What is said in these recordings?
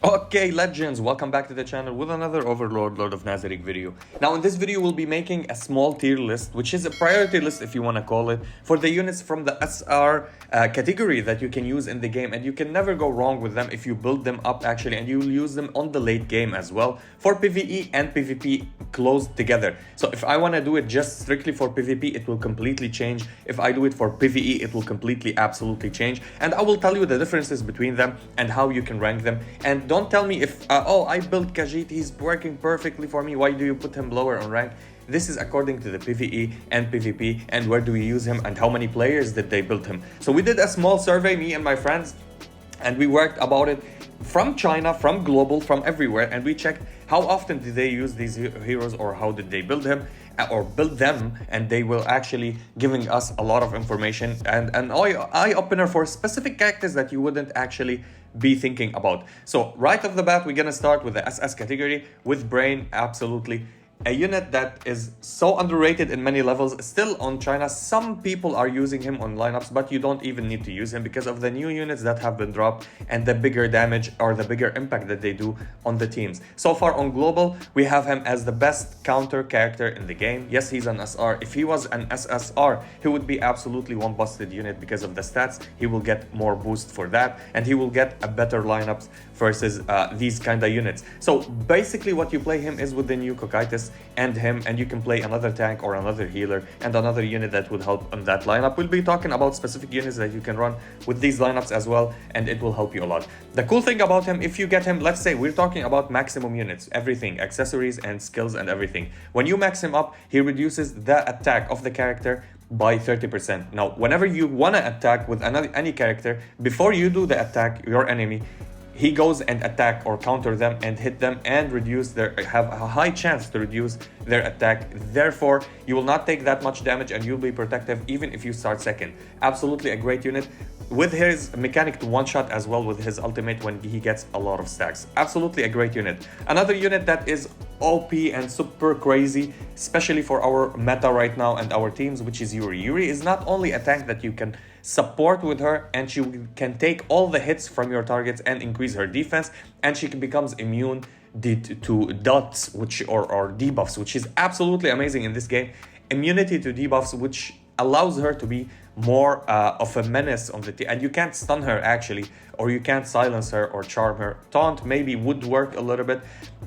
Okay, legends, welcome back to the channel with another Overlord Lord of Nazarick video. Now in this video we'll be making a small tier list, which is a priority list if you want to call it, for the units from the SR category that you can use in the game, and you can never go wrong with them if you build them up actually, and you will use them on the late game as well for PvE and PvP closed together. So if I want to do it just strictly for PvP, it will completely change. If I do it for PvE, it will completely absolutely change, and I will tell you the differences between them and how you can rank them. And don't tell me if oh, I built Khajiit, he's working perfectly for me, why do you put him lower on rank? This is according to the PvE and PvP, and where do we use him and how many players did they build him. So we did a small survey, me and my friends, and we worked about it from China, from global, from everywhere, and we checked how often did they use these heroes, or how did they build him or build them, and they will actually giving us a lot of information and an eye opener for specific characters that you wouldn't actually be thinking about. So right off the bat, we're gonna start with the SS category with Brain. Absolutely a unit that is so underrated in many levels. Still on China, some people are using him on lineups, but you don't even need to use him because of the new units that have been dropped and the bigger damage or the bigger impact that they do on the teams. So far on global, we have him as the best counter character in the game. Yes, he's an SR. If he was an SSR, he would be absolutely one busted unit because of the stats. He will get more boost for that, and he will get a better lineups versus these kind of units. So basically what you play him is with the new Cocytus and him, and you can play another tank or another healer and another unit that would help on that lineup. We'll be talking about specific units that you can run with these lineups as well, and it will help you a lot. The cool thing about him, if you get him, let's say we're talking about maximum units, everything, accessories and skills and everything. When you max him up, he reduces the attack of the character by 30%. Now, whenever you want to attack with any character, before you do the attack, your enemy, he goes and attack or counter them and hit them and have a high chance to reduce their attack. Therefore, you will not take that much damage and you'll be protective even if you start second. Absolutely a great unit with his mechanic to one-shot as well with his ultimate when he gets a lot of stacks. Absolutely a great unit. Another unit that is OP and super crazy, especially for our meta right now and our teams, which is Yuri. Yuri is not only a tank that you can support with her, and she can take all the hits from your targets and increase her defense, and she becomes immune to dots or debuffs, which is absolutely amazing in this game. Immunity to debuffs, which allows her to be more of a menace on the team, and you can't stun her actually, or you can't silence her or charm her. Taunt maybe would work a little bit,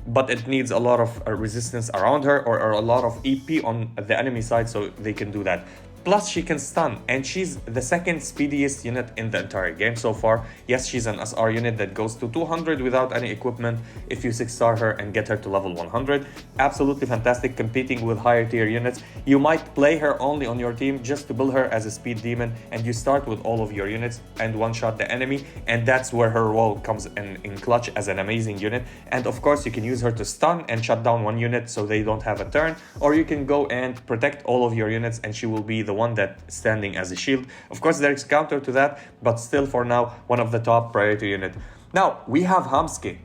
but it needs a lot of resistance around her, or a lot of EP on the enemy side so they can do that. Plus, she can stun, and she's the second speediest unit in the entire game so far. Yes, she's an SR unit that goes to 200 without any equipment if you 6-star her and get her to level 100. Absolutely fantastic, competing with higher tier units. You might play her only on your team just to build her as a speed demon, and you start with all of your units and one-shot the enemy, and that's where her role comes in clutch as an amazing unit. And of course, you can use her to stun and shut down one unit so they don't have a turn, or you can go and protect all of your units and she will be the one that standing as a shield. Of course, there's counter to that, but still for now, one of the top priority unit. Now, we have Hamske.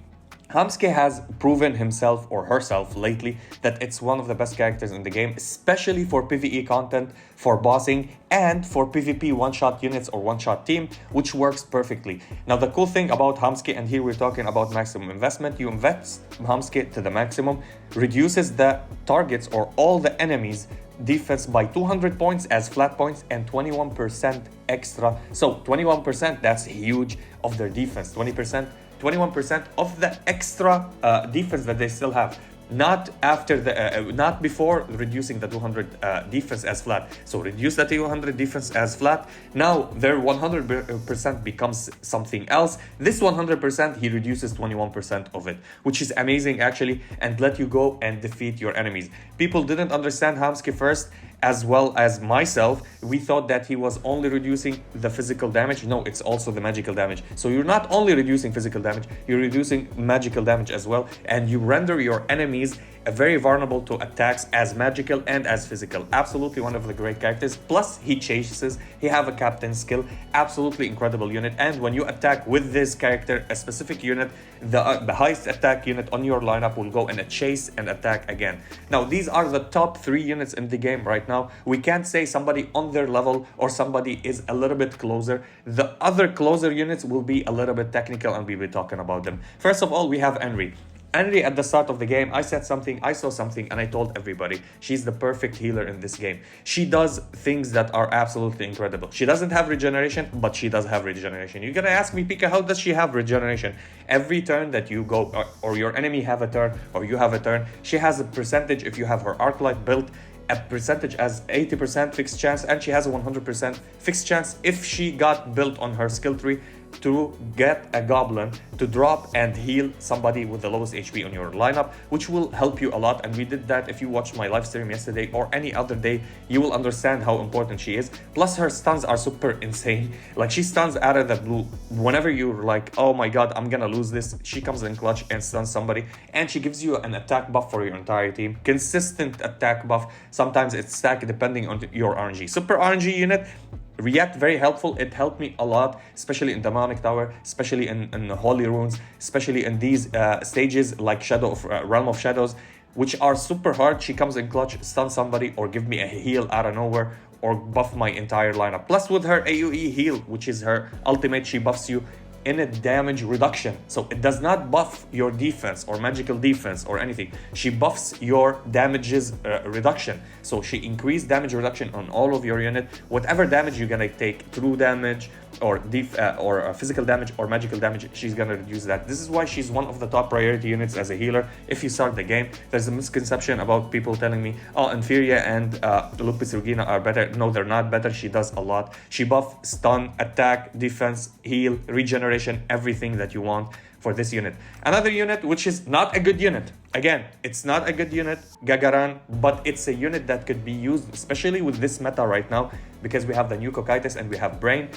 Hamske has proven himself or herself lately that it's one of the best characters in the game, especially for PvE content, for bossing, and for PvP one-shot units or one-shot team, which works perfectly. Now, the cool thing about Hamske, and here we're talking about maximum investment, you invest Hamske to the maximum, reduces the targets or all the enemies defense by 200 points as flat points and 21% extra. So 21%, that's huge, of their defense. 21% of the extra defense that they still have. Not after not before reducing the 200 defense as flat. So reduce the 200 defense as flat. Now their 100% becomes something else. This 100%, he reduces 21% of it, which is amazing actually, and let you go and defeat your enemies. People didn't understand Hamske first, as well as myself. We thought that he was only reducing the physical damage. No, it's also the magical damage. So you're not only reducing physical damage, you're reducing magical damage as well, and you render your enemies very vulnerable to attacks as magical and as physical. Absolutely one of the great characters. Plus, he chases, he have a captain skill. Absolutely incredible unit. And when you attack with this character, a specific unit, the highest attack unit on your lineup will go in a chase and attack again. Now, these are the top 3 units in the game right right now, we can't say somebody on their level or somebody is a little bit closer. The other closer units will be a little bit technical and we'll be talking about them. First of all, we have Henry. Henry, at the start of the game, I said something, I saw something, and I told everybody she's the perfect healer in this game. She does things that are absolutely incredible. She doesn't have regeneration, but she does have regeneration. You're gonna ask me, Pika, how does she have regeneration? Every turn that you go, or your enemy have a turn, or you have a turn, she has a percentage. If you have her arc light built, a percentage as 80% fixed chance, and she has a 100% fixed chance if she got built on her skill tree to get a goblin to drop and heal somebody with the lowest HP on your lineup, which will help you a lot. And we did that. If you watched my live stream yesterday or any other day, you will understand how important she is. Plus her stuns are super insane. Like, she stuns out of the blue. Whenever you're like, oh my god, I'm gonna lose this, she comes in clutch and stuns somebody, and she gives you an attack buff for your entire team. Consistent attack buff. Sometimes it's stacked depending on your RNG. Super RNG unit, React, very helpful. It helped me a lot, especially in Demonic Tower, especially in Holy Runes, especially in these stages like Realm of Shadows, which are super hard. She comes in clutch, stun somebody, or give me a heal out of nowhere, or buff my entire lineup. Plus with her AoE heal, which is her ultimate, she buffs you in a damage reduction. So it does not buff your defense or magical defense or anything. She buffs your damages reduction. So she increased damage reduction on all of your unit. Whatever damage you're gonna take, true damage or physical damage or magical damage, she's gonna reduce that. This is why she's one of the top priority units as a healer. If you start the game, there's a misconception about people telling me, oh, Inferior and Lupus Regina are better. No, they're not better. She does a lot. She buff, stun, attack, defense, heal, regeneration, everything that you want for this unit. Another unit which is not a good unit. Again, it's not a good unit, Gagaran, but it's a unit that could be used, especially with this meta right now, because we have the new Cocytus and we have Brain.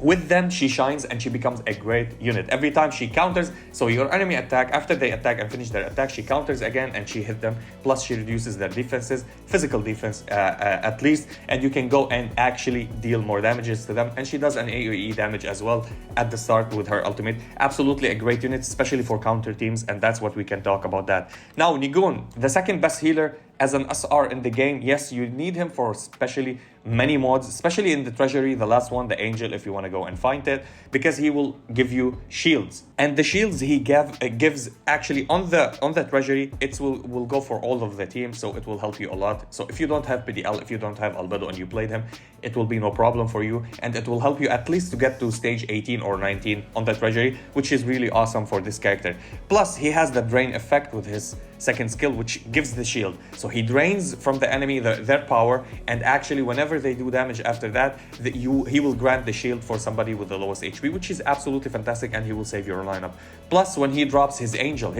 With them, she shines and she becomes a great unit. Every time she counters, so your enemy attack, after they attack and finish their attack, she counters again and she hit them. Plus, she reduces their defenses, physical defense at least, and you can go and actually deal more damages to them. And she does an AoE damage as well at the start with her ultimate. Absolutely a great unit, especially for counter teams, and that's what we can talk about that. Now, Nigun, the second best healer as an SR in the game. Yes, you need him for especially many mods, especially in the treasury, the last one, the angel, if you want to go and find it, because he will give you shields. And the shields he gives actually on the treasury, it will go for all of the team, so it will help you a lot. So if you don't have PDL, if you don't have Albedo and you played him, it will be no problem for you, and it will help you at least to get to stage 18 or 19 on the treasury, which is really awesome for this character. Plus, he has the drain effect with his second skill, which gives the shield. So he drains from the enemy their power, and actually whenever they do damage after that, he will grant the shield for somebody with the lowest HP, which is absolutely fantastic, and he will save your lineup. Plus, when he drops his angel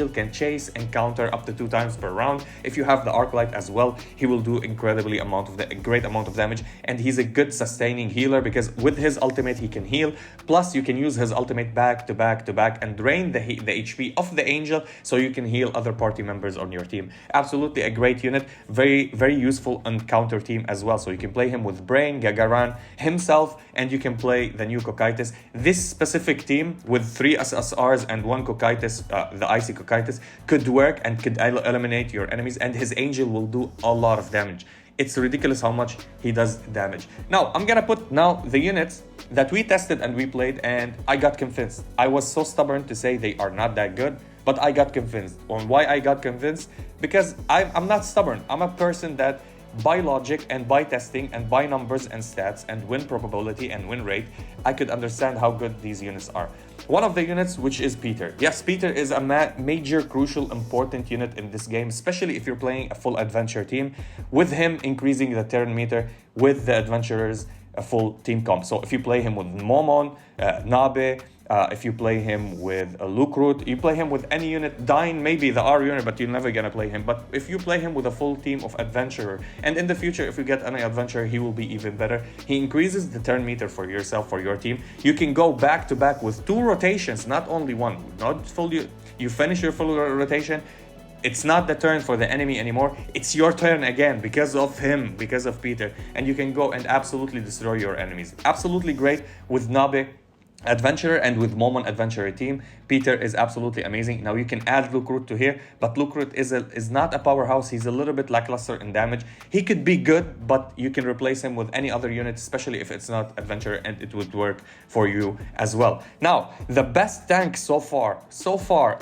can chase and counter up to 2 times per round. If you have the arc light as well, he will do a great amount of damage, and he's a good sustaining healer because with his ultimate he can heal. Plus, you can use his ultimate back to back and drain the HP of the angel, so you can heal other party members on your team. Absolutely a great unit, very useful on counter team as well. So you can play him with Brain, Gagaran himself, and you can play the new Cocytus. This specific team with 3 SSRs and 1 Cocytus, the icy Cocytus, could work and could eliminate your enemies, and his angel will do a lot of damage. It's ridiculous how much he does damage. Now, I'm gonna put the units that we tested and we played, and I got convinced. I was so stubborn to say they are not that good, but I got convinced. On why I got convinced? Because I'm not stubborn. I'm a person that by logic and by testing and by numbers and stats and win probability and win rate, I could understand how good these units are. One of the units, which is Peter. Yes, Peter is a major, crucial, important unit in this game, especially if you're playing a full adventure team. With him increasing the turn meter, with the adventurers, a full team comp. So if you play him with Momon, Nabe, if you play him with a Lukrut, you play him with any unit, Dine, maybe the R unit, but you're never gonna play him. But if you play him with a full team of adventurer, and in the future, if you get any adventurer, he will be even better. He increases the turn meter for yourself, for your team. You can go back to back with 2 rotations, not only 1. Not full. You finish your full rotation. It's not the turn for the enemy anymore. It's your turn again because of him, because of Peter. And you can go and absolutely destroy your enemies. Absolutely great with Nabe. adventurer, and with Momon adventurer team, Peter is absolutely amazing. Now you can add Lukrut to here, but Lukrut is not a powerhouse. He's a little bit lackluster in damage. He could be good, but you can replace him with any other unit, especially if it's not adventurer, and it would work for you as well. Now, the best tank so far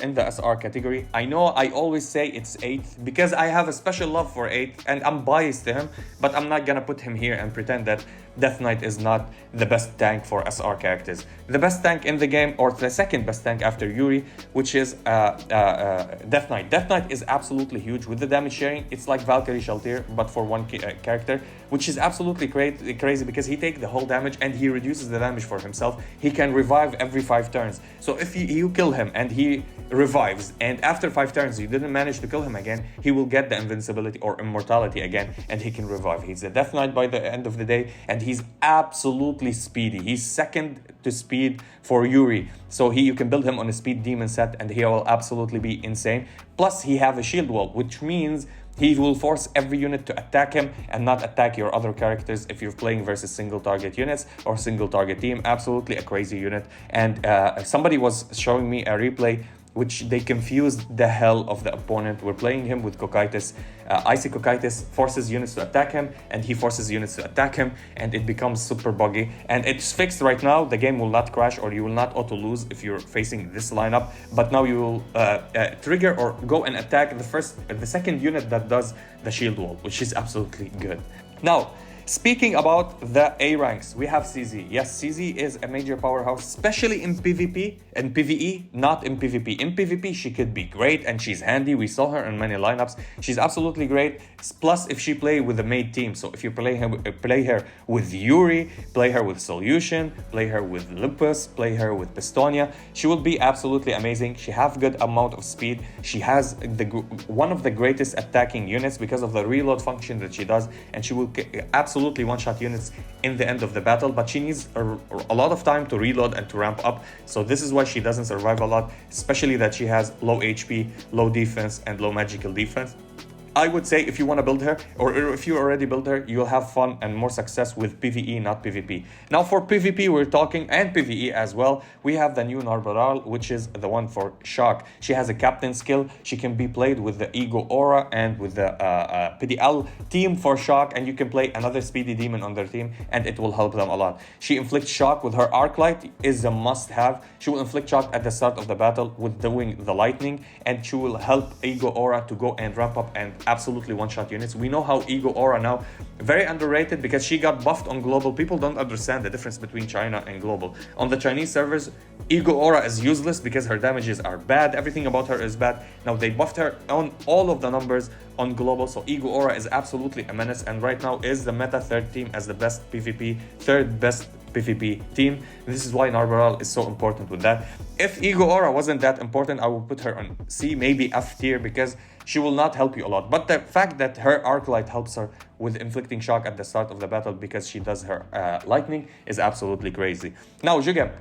in the SR category, I know I always say it's 8 because I have a special love for 8 and I'm biased to him, but I'm not gonna put him here and pretend that Death Knight is not the best tank for SR characters. The best tank in the game, or the second best tank after Yuri, which is Death Knight. Death Knight is absolutely huge with the damage sharing. It's like Valkyrie Shaltir, but for one character, which is absolutely crazy because he takes the whole damage and he reduces the damage for himself. He can revive every 5 turns. So if you kill him and he revives, and after 5 turns you didn't manage to kill him again, he will get the invincibility or immortality again, and he can revive. He's a Death Knight by the end of the day, and he's absolutely speedy. He's second to speed for Yuri, so you can build him on a speed demon set and he will absolutely be insane. Plus he have a shield wall, which means he will force every unit to attack him and not attack your other characters if you're playing versus single target units or single target team. Absolutely a crazy unit. And somebody was showing me a replay which they confused the hell of the opponent. We're playing him with Cocytus. Icy Cocytus forces units to attack him, and he forces units to attack him, and it becomes super buggy. And it's fixed right now. The game will not crash, or you will not auto-lose if you're facing this lineup. But now you will trigger or go and attack the second unit that does the shield wall, which is absolutely good. Now, speaking about the A ranks, we have CZ. Yes, CZ is a major powerhouse, especially in PvP and PvE, not in PvP. In PvP, she could be great and she's handy. We saw her in many lineups. She's absolutely great. Plus, if she play with the mate team, so if you play her with Yuri, play her with Solution, play her with Lupus, play her with Pistonia, she will be absolutely amazing. She has good amount of speed. She has one of the greatest attacking units because of the reload function that she does, and she will absolutely one-shot units in the end of the battle, but she needs a lot of time to reload and to ramp up. So this is why she doesn't survive a lot, especially that she has low HP, low defense, and low magical defense. I would say if you want to build her, or if you already build her, you'll have fun and more success with PvE, not PvP. Now for PvP, we're talking, and PvE as well, we have the new Narbaral, which is the one for Shock. She has a captain skill. She can be played with the Ego Aura and with the PDL team for Shock, and you can play another speedy demon on their team, and it will help them a lot. She inflicts shock with her Arc Light, is a must-have. She will inflict shock at the start of the battle with doing the lightning, and she will help Ego Aura to go and ramp up and absolutely one-shot units. We know how Ego Aura now, very underrated because she got buffed on global. People don't understand the difference between China and global. On the Chinese servers, Ego Aura is useless because her damages are bad. Everything about her is bad. Now they buffed her on all of the numbers on global, so Ego Aura is absolutely a menace, and right now is the meta third team as the best PvP, third best PvP team. This is why Narbaral is so important with that. If Ego Aura wasn't that important, I would put her on C, maybe F tier, because she will not help you a lot. But the fact that her Arc Light helps her with inflicting shock at the start of the battle because she does her lightning is absolutely crazy. Now, Jugem.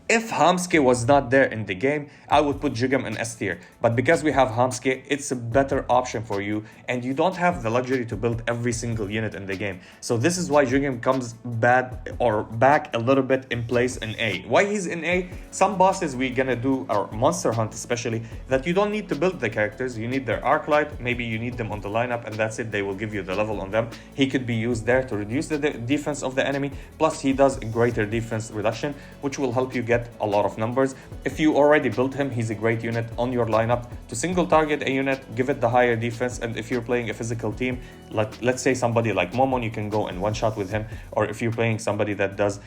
If Hamske was not there in the game, I would put Jugem in S tier. But because we have Hamske, it's a better option for you, and you don't have the luxury to build every single unit in the game. So this is why Jugem comes bad or back a little bit in place in A. Why he's in A? Some bosses we're gonna do, or Monster Hunt especially, that you don't need to build the characters. You need their Arc Light, maybe you need them on the lineup, and that's it. They will give you the level on them. He could be used there to reduce the defense of the enemy. Plus he does a greater defense reduction, which will help you get a lot of numbers. If you already built him, he's a great unit on your lineup to single target a unit, give it the higher defense. And if you're playing a physical team, let's say somebody like Momon, you can go and one shot with him. Or if you're playing somebody that does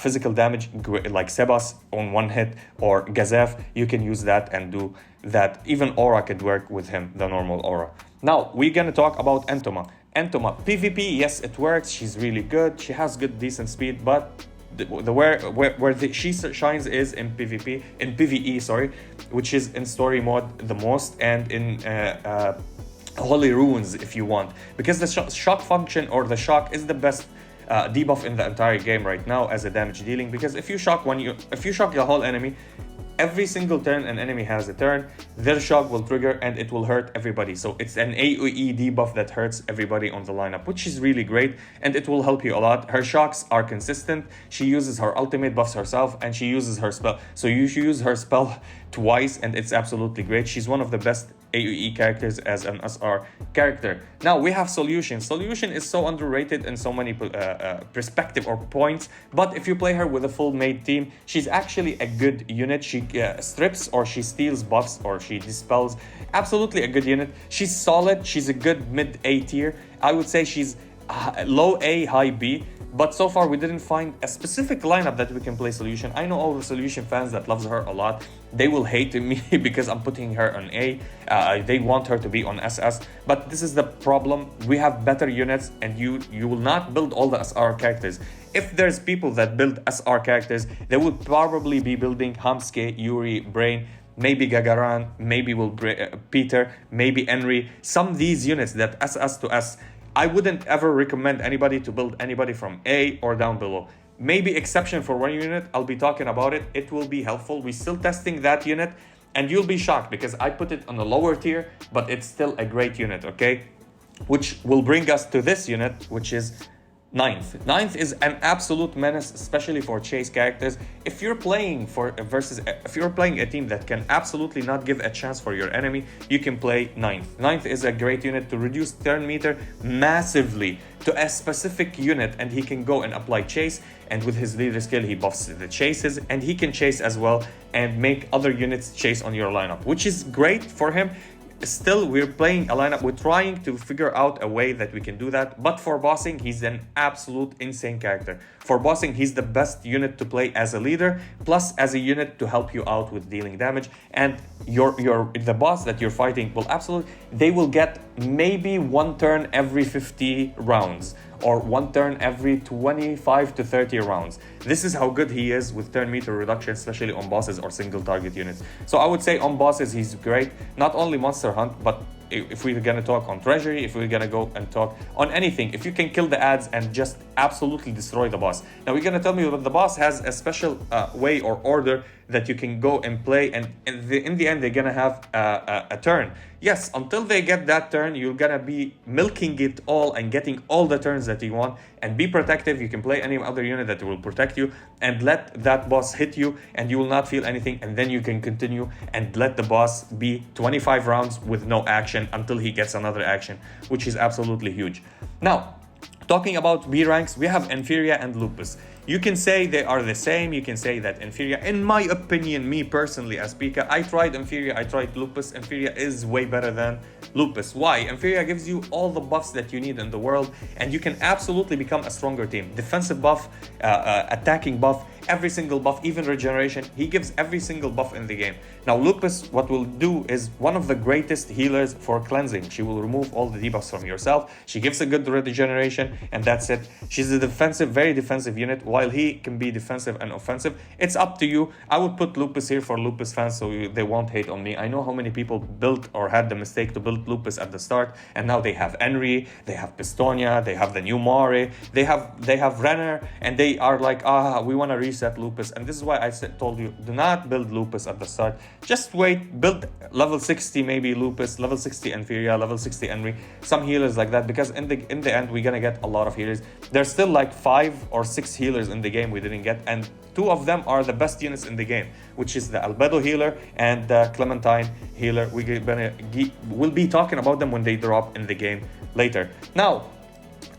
physical damage like Sebas on one hit, or Gazef, you can use that and do that. Even Aura could work with him, the normal Aura. Now we're gonna talk about Entoma. Entoma PvP, yes, it works. She's really good. She has good decent speed, but where she shines is in PvE, sorry, which is in story mode the most, and in Holy Ruins if you want, because the shock function or the shock is the best debuff in the entire game right now as a damage dealing. Because if you shock the whole enemy, every single turn an enemy has a turn, their shock will trigger and it will hurt everybody. So it's an AoE debuff that hurts everybody on the lineup, which is really great, and it will help you a lot. Her shocks are consistent. She uses her ultimate buffs herself, and she uses her spell. So you use her spell twice, and it's absolutely great. She's one of the best AoE characters as an SR character. Now we have Solution. Solution is so underrated in so many perspective or points, but if you play her with a full made team, she's actually a good unit. She strips or she steals buffs or she dispels. Absolutely a good unit. She's solid. She's a good mid A tier. I would say she's low A, high B. But so far we didn't find a specific lineup that we can play Solution. I know all the Solution fans that loves her a lot. They will hate me because I'm putting her on A. They want her to be on SS. But this is the problem. We have better units, and you will not build all the SR characters. If there's people that build SR characters, they would probably be building Hamsuke, Yuri, Brain, maybe Gagaran, maybe Peter, maybe Henry. Some of these units that SS to S, I wouldn't ever recommend anybody to build anybody from A or down below. Maybe exception for one unit, I'll be talking about it. It will be helpful. We're still testing that unit, and you'll be shocked because I put it on a lower tier, but it's still a great unit, okay? Which will bring us to this unit, which is Ninth. Ninth is an absolute menace, especially for chase characters. If you're playing if you're playing a team that can absolutely not give a chance for your enemy, you can play Ninth. Ninth is a great unit to reduce turn meter massively to a specific unit, and he can go and apply chase, and with his leader skill he buffs the chases, and he can chase as well and make other units chase on your lineup, which is great for him. Still, we're playing a lineup. We're trying to figure out a way that we can do that. But for bossing, he's an absolute insane character. For bossing, he's the best unit to play as a leader, plus as a unit to help you out with dealing damage. And the boss that you're fighting will they will get maybe one turn every 50 rounds. Or one turn every 25 to 30 rounds. This is how good he is with turn meter reduction, especially on bosses or single target units. So I would say on bosses, he's great. Not only Monster Hunt, but if we're gonna talk on Treasury, if we're gonna go and talk on anything, if you can kill the ads and just absolutely destroy the boss. Now you're gonna tell me that the boss has a special way or order that you can go and play, and in the end they're gonna have a turn. Yes, until they get that turn, you're gonna be milking it all and getting all the turns that you want, and be protective. You can play any other unit that will protect you and let that boss hit you, and you will not feel anything, and then you can continue and let the boss be 25 rounds with no action until he gets another action, which is absolutely huge. Now, talking about B ranks, we have Inferior and Lupus. You can say they are the same. You can say that Inferior, in my opinion, me personally as Pika, I tried Inferior, I tried Lupus. Inferior is way better than Lupus. Why? Inferior gives you all the buffs that you need in the world, and you can absolutely become a stronger team. Defensive buff, attacking buff, every single buff, even regeneration. He gives every single buff in the game. Now Lupus, what will do is one of the greatest healers for cleansing. She will remove all the debuffs from yourself. She gives a good regeneration, and that's it. She's a defensive, very defensive unit, while he can be defensive and offensive. It's up to you. I would put Lupus here for Lupus fans so they won't hate on me. I know how many people built or had the mistake to build Lupus at the start, and now they have Henry, they have Pistonia, they have the new Mari, they have Renner, and they are like, we want to reset Lupus. And this is why I told you, do not build Lupus at the start. Just wait, build level 60 maybe Lupus, level 60 Inferior, level 60 Henry, some healers like that, because in the end we're gonna get a lot of healers. There's still like 5 or 6 healers in the game we didn't get, and 2 of them are the best units in the game, which is the Albedo healer and the Clementine healer. We'll be talking about them when they drop in the game later. Now,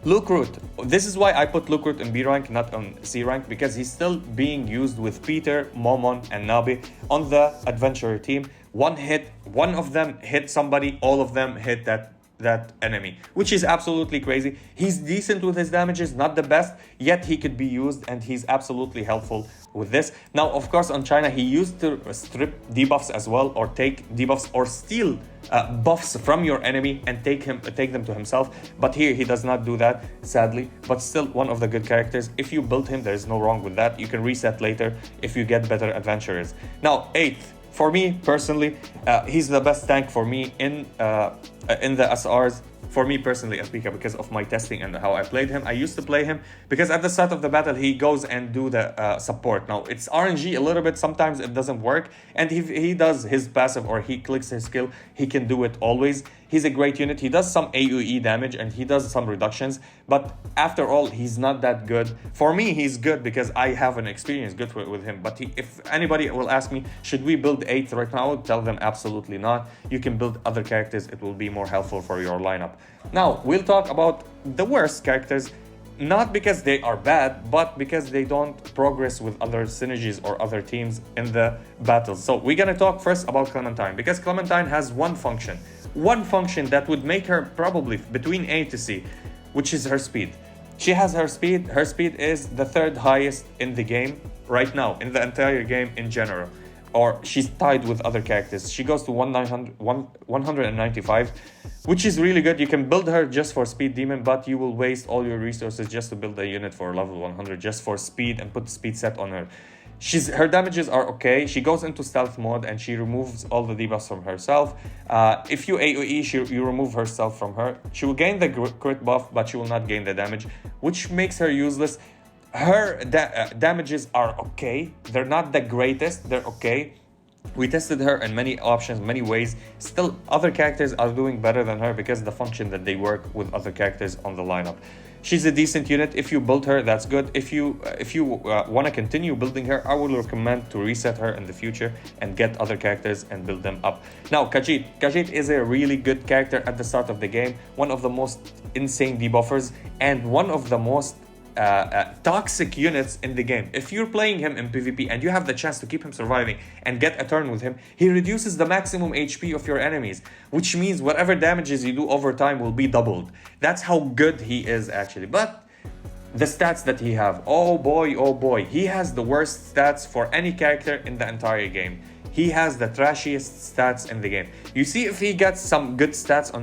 Luke Root. This is why I put Luke Root in B rank, not on C rank, because he's still being used with Peter, Momon, and Nabi on the adventurer team. One hit, one of them hit somebody, all of them hit that enemy, which is absolutely crazy. He's decent with his damages, not the best, yet he could be used, and he's absolutely helpful with this. Now, of course, on China, he used to strip debuffs as well, or take debuffs or steal buffs from your enemy and take them to himself. But here, he does not do that, sadly, but still one of the good characters. If you build him, there's no wrong with that. You can reset later if you get better adventurers. Now, 8th. For me, personally, he's the best tank for me in the SRs. for me personally, as Pika, because of my testing and how I played him. I used to play him because at the start of the battle, he goes and do the support. Now, it's RNG a little bit. Sometimes it doesn't work. And if he does his passive or he clicks his skill, he can do it always. He's a great unit. He does some AoE damage and he does some reductions. But after all, he's not that good. For me, he's good because I have an experience good with him. But if anybody will ask me, should we build 8 right now? I would tell them absolutely not. You can build other characters. It will be more helpful for your lineup. Now, we'll talk about the worst characters. Not because they are bad, but because they don't progress with other synergies or other teams in the battles. So we're gonna talk first about Clementine, because Clementine has one function that would make her probably between A to C, which is her speed. She has her speed. Her speed is the 3rd highest in the game right now, in the entire game in general. Or she's tied with other characters. She goes to 195, which is really good. You can build her just for speed demon, but you will waste all your resources just to build a unit for level 100 just for speed and put the speed set on her. Her damages are okay. She goes into stealth mode and she removes all the debuffs from herself. If you AoE, you remove herself from her. She will gain the crit buff, but she will not gain the damage, which makes her useless. Her damages are okay. They're not the greatest. They're okay. We tested her in many options, many ways. Still, other characters are doing better than her because of the function that they work with other characters on the lineup. She's a decent unit. If you build her, that's good. If you want to continue building her, I would recommend to reset her in the future and get other characters and build them up. Now, Khajiit. Khajiit is a really good character at the start of the game. One of the most insane debuffers and one of the most toxic units in the game. If you're playing him in PvP and you have the chance to keep him surviving and get a turn with him, he reduces the maximum HP of your enemies, which means whatever damages you do over time will be doubled. That's how good he is actually. But the stats that he have, oh boy, he has the worst stats for any character in the entire game. He has the trashiest stats in the game. You see, if he gets some good stats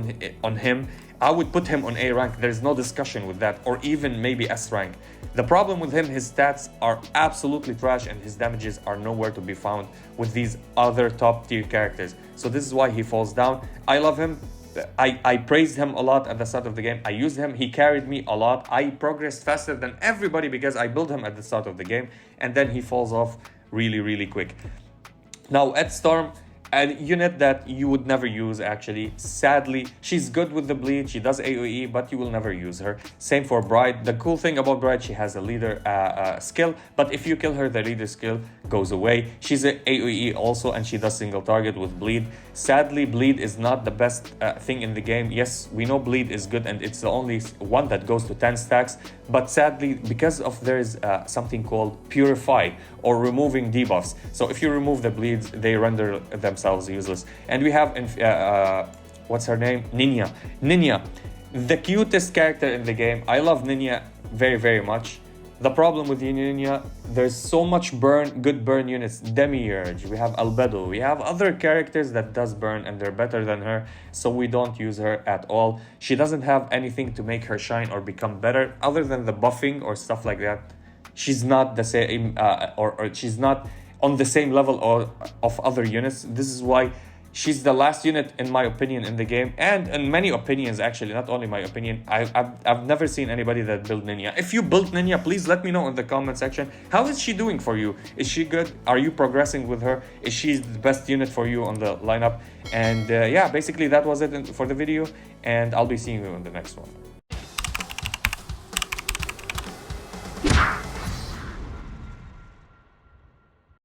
on him, I would put him on A rank. There's no discussion with that, or even maybe S rank. The problem with him, his stats are absolutely trash and his damages are nowhere to be found with these other top tier characters. So this is why he falls down. I love him. I praised him a lot at the start of the game. I used him. He carried me a lot. I progressed faster than everybody because I built him at the start of the game, and then he falls off really quick. Now, at Storm, a unit that you would never use actually. Sadly, she's good with the bleed, she does AoE, but you will never use her. Same for Bride. The cool thing about Bride, she has a leader skill, but if you kill her, the leader skill goes away. She's a AoE also, and she does single target with bleed. Sadly, bleed is not the best thing in the game. Yes, we know bleed is good and it's the only one that goes to 10 stacks, but sadly, because of there's something called purify or removing debuffs. So if you remove the bleeds, they render themselves useless. And we have what's her name? Ninya. Ninya, the cutest character in the game. I love Ninya very much. The problem with Ninya, there's so much good burn units. Demiurge, we have Albedo, we have other characters that does burn and they're better than her, so we don't use her at all. She doesn't have anything to make her shine or become better other than the buffing or stuff like that. She's not the same or she's not on the same level of other units. This is why she's the last unit, in my opinion, in the game, and in many opinions, actually, not only my opinion. I've never seen anybody that built Ninya. If you built Ninya, please let me know in the comment section. How is she doing for you? Is she good? Are you progressing with her? Is she the best unit for you on the lineup? And yeah, basically that was it for the video, and I'll be seeing you in the next one.